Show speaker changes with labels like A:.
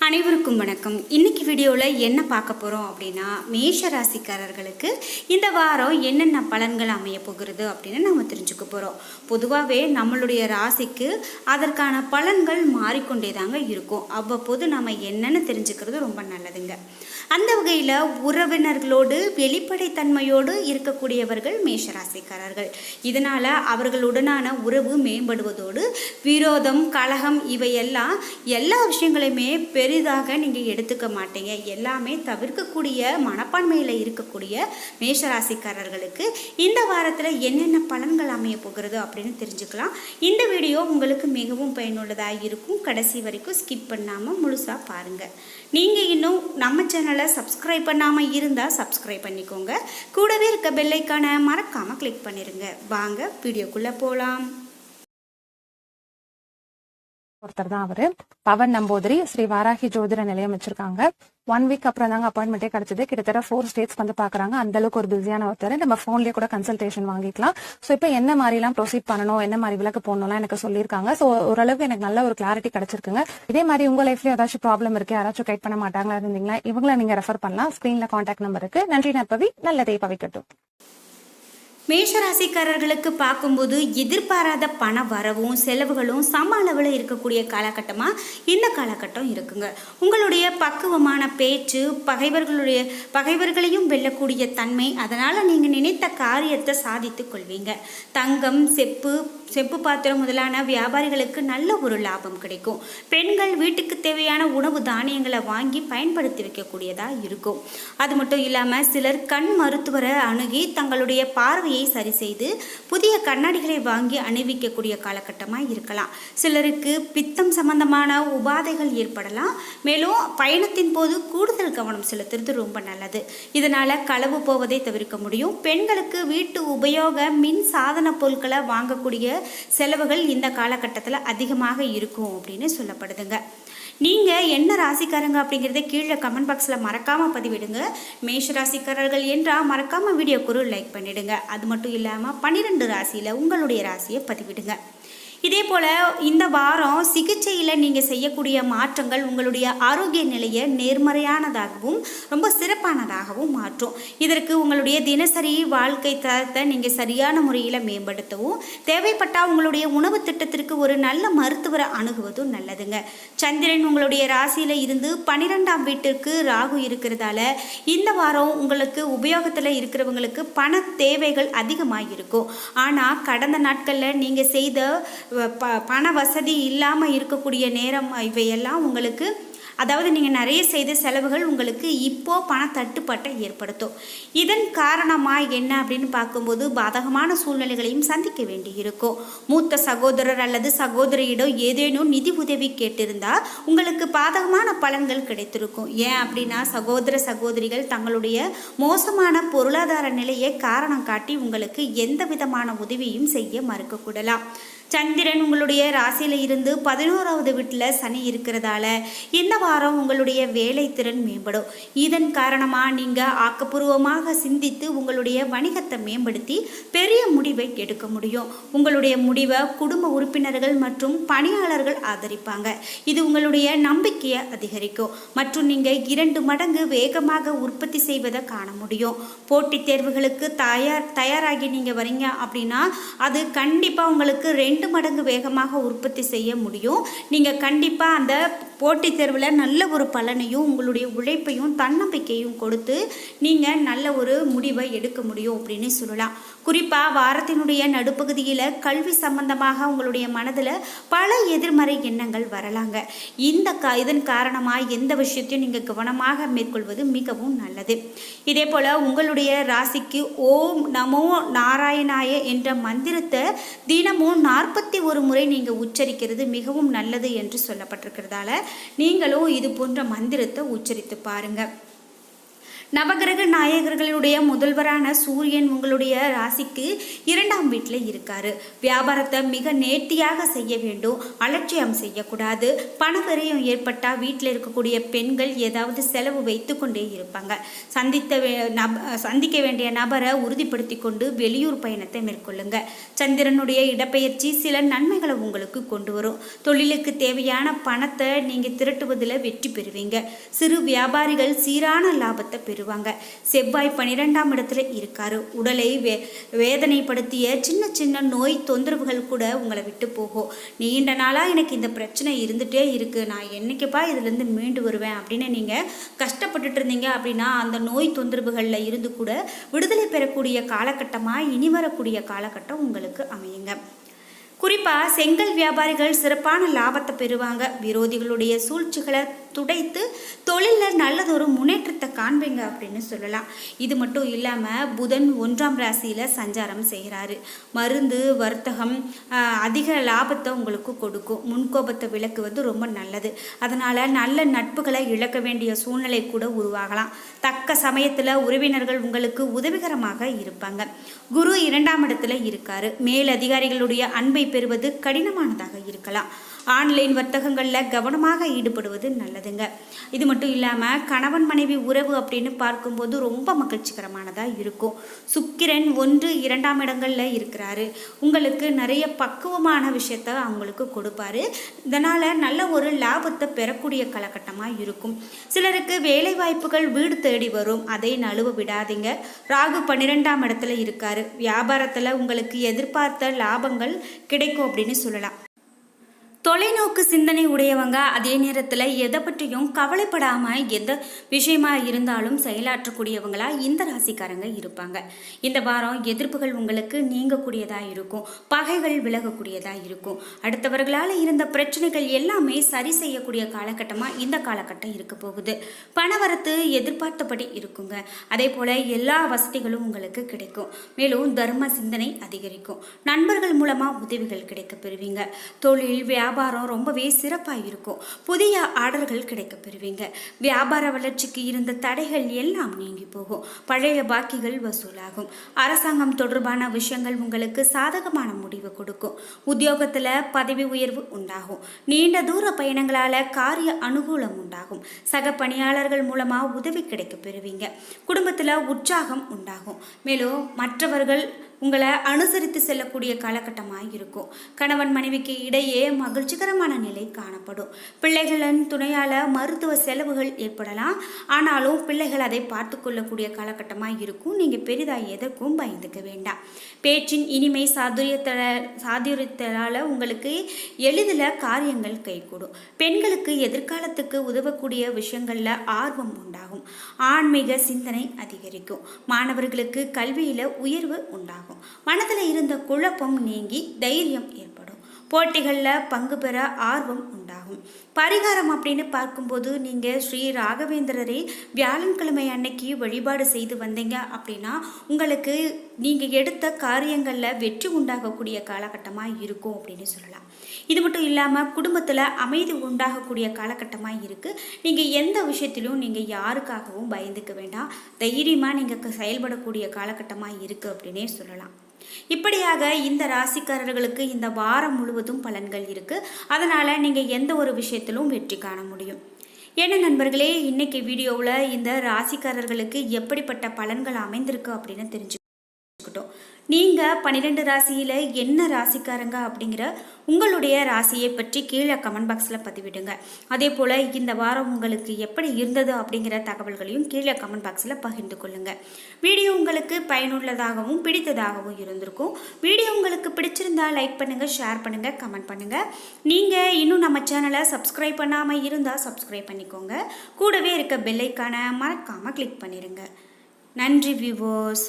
A: அனைவருக்கும் வணக்கம். இன்னைக்கு வீடியோவில் என்ன பார்க்க போகிறோம் அப்படின்னா, மேஷ ராசிக்காரர்களுக்கு இந்த வாரம் என்னென்ன பலன்கள் அமைய போகிறது அப்படின்னு நம்ம தெரிஞ்சுக்க போகிறோம். பொதுவாகவே நம்மளுடைய ராசிக்கு அதற்கான பலன்கள் மாறிக்கொண்டே தாங்க இருக்கும். அவ்வப்போது நம்ம என்னென்னு தெரிஞ்சுக்கிறது ரொம்ப நல்லதுங்க. அந்த வகையில் உறவினர்களோடு வெளிப்படைத்தன்மையோடு இருக்கக்கூடியவர்கள் மேஷராசிக்காரர்கள். இதனால் அவர்களுடனான உறவு மேம்படுவதோடு விரோதம், கலகம் இவையெல்லாம் எல்லா விஷயங்களையுமே பெரிதாக நீங்கள் எடுத்துக்க மாட்டீங்க. எல்லாமே தவிர்க்கக்கூடிய மனப்பான்மையில் இருக்கக்கூடிய மேஷராசிக்காரர்களுக்கு இந்த வாரத்தில் என்னென்ன பலன்கள் அமைய போகிறது அப்படின்னு தெரிஞ்சுக்கலாம். இந்த வீடியோ உங்களுக்கு மிகவும் பயனுள்ளதாக இருக்கும். கடைசி வரைக்கும் ஸ்கிப் பண்ணாமல் முழுசாக பாருங்கள். நீங்கள் இன்னும் நம்ம சேனலை சப்ஸ்கிரைப் பண்ணாமல் இருந்தால் சப்ஸ்கிரைப் பண்ணிக்கோங்க. கூடவே இருக்க பெல்லைக்கான மறக்காமல் கிளிக் பண்ணிடுங்க. வாங்க வீடியோக்குள்ளே போகலாம்.
B: ஒருத்தர் தான் அவரு. பவன் நம்பூதிரி ஸ்ரீ வாராகி ஜோதிட நிலையம் வச்சிருக்காங்க. 1 வீக் அப்புறம் தாங்க அப்பாயின்மெண்டே கிடைச்சது. கிட்டத்தட்ட 4 ஸ்டேட்ஸ் வந்து பாக்குறாங்க. அந்த அளவுக்கு ஒரு பிஸியான ஒருத்தர். நம்ம போன்லயே கூட கன்சல்டேஷன் வாங்கிக்கலாம். ஸோ இப்போ என்ன மாதிரி எல்லாம் ப்ரொசீட் பண்ணணும், என்ன மாதிரி விளக்கு போடணும்லாம் எனக்கு சொல்லியிருக்காங்க. ஸோ ஓரளவுக்கு எனக்கு நல்ல ஒரு கிளாரிட்டி கிடைச்சிருக்குங்க. இதே மாதிரி உங்க லைஃப்ல ஏதாச்சும் ப்ராப்ளம் இருக்கு, யாராச்சும் கைட் பண்ண மாட்டாங்களா இருந்தீங்களா, இவங்களை நீங்க ரெஃபர் பண்ணலாம். ஸ்கிரீன்ல கான்டாக்ட் நம்பர் இருக்கு. நன்றி நற்பவி, நல்லதை பவிக்கட்டும்.
A: மேஷராசிக்காரர்களுக்கு பார்க்கும்போது எதிர்பாராத பண வரவும் செலவுகளும் சம அளவில் இருக்கக்கூடிய காலகட்டமாக இந்த காலகட்டம் இருக்குங்க. உங்களுடைய பக்குவமான பேச்சு பகைவர்களையும் வெல்லக்கூடிய தன்மை, அதனால் நீங்கள் நினைத்த காரியத்தை சாதித்து கொள்வீங்க. தங்கம், செப்பு பாத்திரம் முதலான வியாபாரிகளுக்கு நல்ல ஒரு லாபம் கிடைக்கும். பெண்கள் வீட்டுக்கு தேவையான உணவு தானியங்களை வாங்கி பயன்படுத்தி வைக்கக்கூடியதாக இருக்கும். அது மட்டும் இல்லாமல் சிலர் கண் மருத்துவரை அணுகி தங்களுடைய பார்வையை சரி செய்து புதிய கண்ணாடிகளை வாங்கி அணிவிக்கக்கூடிய காலகட்டமாக இருக்கலாம். சிலருக்கு பித்தம் சம்பந்தமான உபாதைகள் ஏற்படலாம். மேலும் பயணத்தின் போது கூடுதல் கவனம் செலுத்துறது ரொம்ப நல்லது. இதனால களவு போவதை தவிர்க்க முடியும். பெண்களுக்கு வீட்டு உபயோக மின் சாதன பொருட்களை வாங்கக்கூடிய செலவுகள் இந்த காலகட்டத்தில் அதிகமாக இருக்கும் அப்படின்னு சொல்லப்படுதுங்க. நீங்கள் என்ன ராசிக்காரங்க அப்படிங்கிறத கீழே கமெண்ட் பாக்ஸில் மறக்காமல் பதிவிடுங்க. மேஷ ராசிக்காரர்கள் என்றால் மறக்காமல் வீடியோக்கு ஒரு லைக் பண்ணிவிடுங்க. அது மட்டும் இல்லாமல் 12 ராசியில் உங்களுடைய ராசியை பதிவிடுங்க. இதே போல் இந்த வாரம் சிகிச்சையில் நீங்கள் செய்யக்கூடிய மாற்றங்கள் உங்களுடைய ஆரோக்கிய நிலையை நேர்மறையானதாகவும் ரொம்ப சிறப்பானதாகவும் மாற்றும். இதற்கு உங்களுடைய தினசரி வாழ்க்கை தரத்தை நீங்கள் சரியான முறையில் மேம்படுத்தவும், தேவைப்பட்டால் உங்களுடைய உணவு திட்டத்திற்கு ஒரு நல்ல மருத்துவரை அணுகுவதும் நல்லதுங்க. சந்திரன் உங்களுடைய ராசியில் இருந்து 12ஆம் வீட்டிற்கு ராகு இருக்கிறதால இந்த வாரம் உங்களுக்கு உபயோகத்தில் இருக்கிறவங்களுக்கு பண தேவைகள் அதிகமாக இருக்கும். ஆனால் கடந்த நாட்களில் நீங்கள் செய்த பண வசதி இல்லாமல் இருக்கக்கூடிய நேரம் இவையெல்லாம் உங்களுக்கு, அதாவது நீங்கள் நிறைய செய்த செலவுகள் உங்களுக்கு இப்போது பண தட்டுப்பாட்டை ஏற்படுத்தும். இதன் காரணமாக என்ன அப்படின்னு பார்க்கும்போது பாதகமான சூழ்நிலைகளையும் சந்திக்க வேண்டி இருக்கும். மூத்த சகோதரர் அல்லது சகோதரியிடம் ஏதேனும் நிதி உதவி கேட்டிருந்தால் உங்களுக்கு பாதகமான பலன்கள் கிடைத்திருக்கும். ஏன் அப்படின்னா சகோதரிகள் தங்களுடைய மோசமான பொருளாதார நிலையை காரணம் காட்டி உங்களுக்கு எந்த விதமான உதவியும் செய்ய மறுக்கக்கூடலாம். சந்திரன் உங்களுடைய ராசியில் இருந்து 11ஆவது வீட்டில் சனி இருக்கிறதால இந்த வாரம் உங்களுடைய வேலை திறன் மேம்படும். இதன் காரணமாக நீங்கள் ஆக்கப்பூர்வமாக சிந்தித்து உங்களுடைய வணிகத்தை மேம்படுத்தி பெரிய முடிவை எடுக்க முடியும். உங்களுடைய முடிவை குடும்ப உறுப்பினர்கள் மற்றும் பணியாளர்கள் ஆதரிப்பாங்க. இது உங்களுடைய நம்பிக்கையை அதிகரிக்கும் மற்றும் நீங்கள் 2 மடங்கு வேகமாக உற்பத்தி செய்வதை காண முடியும். போட்டித் தேர்வுகளுக்கு தயாராகி நீங்கள் வரீங்க அப்படின்னா அது கண்டிப்பாக உங்களுக்கு 2 மடங்கு வேகமாக உற்பத்தி செய்ய முடியும். நீங்கள் கண்டிப்பாக அந்த போட்டித் தேர்வில் நல்ல ஒரு பலனையும் உங்களுடைய உழைப்பையும் தன்னம்பிக்கையும் கொடுத்து நீங்கள் நல்ல ஒரு முடிவை எடுக்க முடியும் அப்படின்னு சொல்லலாம். குறிப்பாக வாரத்தினுடைய நடுப்பகுதியில் கல்வி சம்பந்தமாக உங்களுடைய மனதில் பல எதிர்மறை எண்ணங்கள் வரலாங்க. இதன் காரணமாக எந்த விஷயத்தையும் நீங்கள் கவனமாக மேற்கொள்வது மிகவும் நல்லது. இதே போல் உங்களுடைய ராசிக்கு ஓம் நமோ நாராயணாய என்ற மந்திரத்தை தினமும் 41 முறை நீங்கள் உச்சரிக்கிறது மிகவும் நல்லது என்று சொல்லப்பட்டிருக்கிறதால நீங்களும் இது போன்ற மந்திரத்தை உச்சரித்து பாருங்கள். நவகிரக நாயகர்களுடைய முதல்வரான சூரியன் உங்களுடைய ராசிக்கு 2ஆம் வீட்டில் இருக்காரு. வியாபாரத்தை மிக நேர்த்தியாக செய்ய வேண்டும், அலட்சியம் செய்யக்கூடாது. பணவரையும் ஏற்பட்டால் வீட்டில் இருக்கக்கூடிய பெண்கள் ஏதாவது செலவு வைத்து கொண்டே இருப்பாங்க. சந்திக்க வேண்டிய நபரை உறுதிப்படுத்தி கொண்டு வெளியூர் பயணத்தை மேற்கொள்ளுங்க. சந்திரனுடைய இடப்பெயர்ச்சி சில நன்மைகளை உங்களுக்கு கொண்டு வரும். தொழிலுக்கு தேவையான பணத்தை நீங்கள் திரட்டுவதில் வெற்றி பெறுவீங்க. சிறு வியாபாரிகள் சீரான லாபத்தை பெறுவாங்க. செவ்வாய் 12ஆம் இடத்துல இருக்காரு. உடலை வேதனைப்படுத்திய சின்ன சின்ன நோய் தொந்தரவுகள் கூட உங்களை விட்டு போகும். நீண்ட நாளாக எனக்கு இந்த பிரச்சனை இருந்துகிட்டே இருக்குது, நான் என்னைக்குப்பா இதுலேருந்து மீண்டு வருவேன் அப்படின்னு நீங்கள் கஷ்டப்பட்டுட்டு இருந்தீங்க அப்படின்னா அந்த நோய் தொந்தரவுகளில் இருந்து கூட விடுதலை பெறக்கூடிய காலகட்டமாக இனி வரக்கூடிய காலகட்டம் உங்களுக்கு அமையுங்க. குறிப்பாக செங்கல் வியாபாரிகள் சிறப்பான லாபத்தை பெறுவாங்க. விரோதிகளுடைய சூழ்ச்சிகளை துடைத்து தொழிலில் நல்லதொரு முன்னேற்றத்தை காண்பீங்க அப்படின்னு சொல்லலாம். இது மட்டும் இல்லாமல் புதன் 1ஆம் ராசியில் சஞ்சாரம் செய்கிறாரு. மருந்து வர்த்தகம் அதிக லாபத்தை உங்களுக்கு கொடுக்கும். முன்கோபத்தை விலக்குவது ரொம்ப நல்லது. அதனால் நல்ல நட்புகளை இழக்க வேண்டிய சூழ்நிலை கூட உருவாகலாம். தக்க சமயத்தில் உறவினர்கள் உங்களுக்கு உதவிகரமாக இருப்பாங்க. குரு 2ஆம் இடத்துல இருக்காரு. மேலதிகாரிகளுடைய அன்பை பெறுவது கடினமானதாக இருக்கலாம். ஆன்லைன் வர்த்தகங்களில் கவனமாக ஈடுபடுவது நல்லதுங்க. இது மட்டும் இல்லாமல் கணவன் மனைவி உறவு அப்படின்னு பார்க்கும்போது ரொம்ப மகிழ்ச்சிகரமானதாக இருக்கும். சுக்கிரன் 1, 2ஆம் இடங்களில் இருக்கிறாரு. உங்களுக்கு நிறைய பக்குவமான விஷயத்த அவங்களுக்கு கொடுப்பாரு. இதனால் நல்ல ஒரு லாபத்தை பெறக்கூடிய காலகட்டமாக இருக்கும். சிலருக்கு வேலை வாய்ப்புகள் வீடு தேடி வரும், அதை நழுவ விடாதீங்க. ராகு 12ஆம் இடத்துல இருக்காரு. வியாபாரத்தில் உங்களுக்கு எதிர்பார்த்த லாபங்கள் கிடைக்கும் அப்படின்னு சொல்லலாம். தொலைநோக்கு சிந்தனை உடையவங்க அதே நேரத்தில் எதை பற்றியும் கவலைப்படாமல் எந்த விஷயமா இருந்தாலும் செயலாற்றக்கூடியவங்களா இந்த ராசிக்காரங்க இருப்பாங்க. இந்த வாரம் எதிர்ப்புகள் உங்களுக்கு நீங்கக்கூடியதாக இருக்கும். பகைகள் விலகக்கூடியதாக இருக்கும். அடுத்தவர்களால் இருந்த பிரச்சனைகள் எல்லாமே சரி செய்யக்கூடிய காலகட்டமாக இந்த காலகட்டம் இருக்க போகுது. பணவரத்து எதிர்பார்த்தபடி இருக்குங்க. அதே போல் எல்லா வசதிகளும் உங்களுக்கு கிடைக்கும். மேலும் தர்ம சிந்தனை அதிகரிக்கும். நண்பர்கள் மூலமாக உதவிகள் கிடைக்க பெறுவீங்க. தொழில் வியாபாரம் ரொம்பவே சிறப்பாக இருக்கும். புதிய ஆர்டர்கள் கிடைக்க பெறுவீங்க. வியாபார வளர்ச்சிக்கு இருந்த தடைகள் எல்லாம் நீங்கி போகும். பழைய பாக்கிகள் வசூலாகும். அரசாங்கம் தொடர்பான விஷயங்கள் உங்களுக்கு சாதகமான முடிவு கொடுக்கும். உத்தியோகத்தில் பதவி உயர்வு உண்டாகும். நீண்ட தூர பயணங்களால் காரிய அனுகூலம் உண்டாகும். சக பணியாளர்கள் மூலமாக உதவி கிடைக்க பெறுவீங்க. குடும்பத்தில் உற்சாகம் உண்டாகும். மேலும் மற்றவர்கள் உங்களை அனுசரித்து செல்லக்கூடிய காலகட்டமாக இருக்கும். கணவன் மனைவிக்கு இடையே மகிழ்ச்சிகரமான நிலை காணப்படும். பிள்ளைகளின் துணையால் மருத்துவ செலவுகள் ஏற்படலாம். ஆனாலும் பிள்ளைகள் அதை பார்த்து கொள்ளக்கூடிய காலகட்டமாக இருக்கும். நீங்கள் பெரிதாக எதற்கும் பயந்துக்க வேண்டாம். பேச்சின் இனிமை சாதுரியத்தால் உங்களுக்கு எளிதில் காரியங்கள் கைகூடும். பெண்களுக்கு எதிர்காலத்துக்கு உதவக்கூடிய விஷயங்களில் ஆர்வம் உண்டாகும். ஆன்மீக சிந்தனை அதிகரிக்கும். மாணவர்களுக்கு கல்வியில் உயர்வு உண்டாகும். மனதில் இருந்த குழப்பம் நீங்கி தைரியம் ஏற்படும். போட்டிகளில் பங்கு பெற ஆர்வம் உண்டாகும். பரிகாரம் அப்படின்னு பார்க்கும்போது நீங்கள் ஸ்ரீ ராகவேந்திரரை வியாழன்கிழமை அன்னைக்கு வழிபாடு செய்து வந்தீங்க அப்படின்னா உங்களுக்கு நீங்கள் எடுத்த காரியங்களில் வெற்றி உண்டாகக்கூடிய காலகட்டமாக இருக்கும் அப்படின்னு சொல்லலாம். இது மட்டும் இல்லாமல் குடும்பத்தில் அமைதி உண்டாகக்கூடிய காலகட்டமாக இருக்குது. நீங்கள் எந்த விஷயத்திலும் நீங்கள் யாருக்காகவும் பயந்துக்க வேண்டாம். தைரியமாக நீங்கள் செயல்படக்கூடிய காலகட்டமாக இருக்குது அப்படின்னே சொல்லலாம். இப்படியாக இந்த ராசிக்காரர்களுக்கு இந்த வாரம் முழுவதும் பலன்கள் இருக்குது. அதனால் நீங்கள் எந்த ஒரு விஷயத்திலும் வெற்றி காண முடியும். என்ன நண்பர்களே, இன்னைக்கு வீடியோவில் இந்த ராசிக்காரர்களுக்கு எப்படிப்பட்ட பலன்கள் அமைந்திருக்கு அப்படின்னு தெரிஞ்சுக்கிட்டோம். நீங்கள் 12 ராசியில் என்ன ராசிக்காரங்க அப்படிங்கிற உங்களுடைய ராசியை பற்றி கீழே கமெண்ட் பாக்ஸில் பதிவிடுங்க. அதே போல் இந்த வாரம் உங்களுக்கு எப்படி இருந்தது அப்படிங்கிற தகவல்களையும் கீழே கமெண்ட் பாக்ஸில் பகிர்ந்து கொள்ளுங்கள். வீடியோ உங்களுக்கு பயனுள்ளதாகவும் பிடித்ததாகவும் இருந்திருக்கும். வீடியோ உங்களுக்கு பிடிச்சிருந்தா லைக் பண்ணுங்கள், ஷேர் பண்ணுங்கள், கமெண்ட் பண்ணுங்கள். நீங்கள் இன்னும் நம்ம சேனலை சப்ஸ்கிரைப் பண்ணாமல் இருந்தால் சப்ஸ்கிரைப் பண்ணிக்கோங்க. கூடவே இருக்க பெல் ஐக்கானை மறக்காமல் கிளிக் பண்ணிடுங்க. நன்றி வியூவர்ஸ்.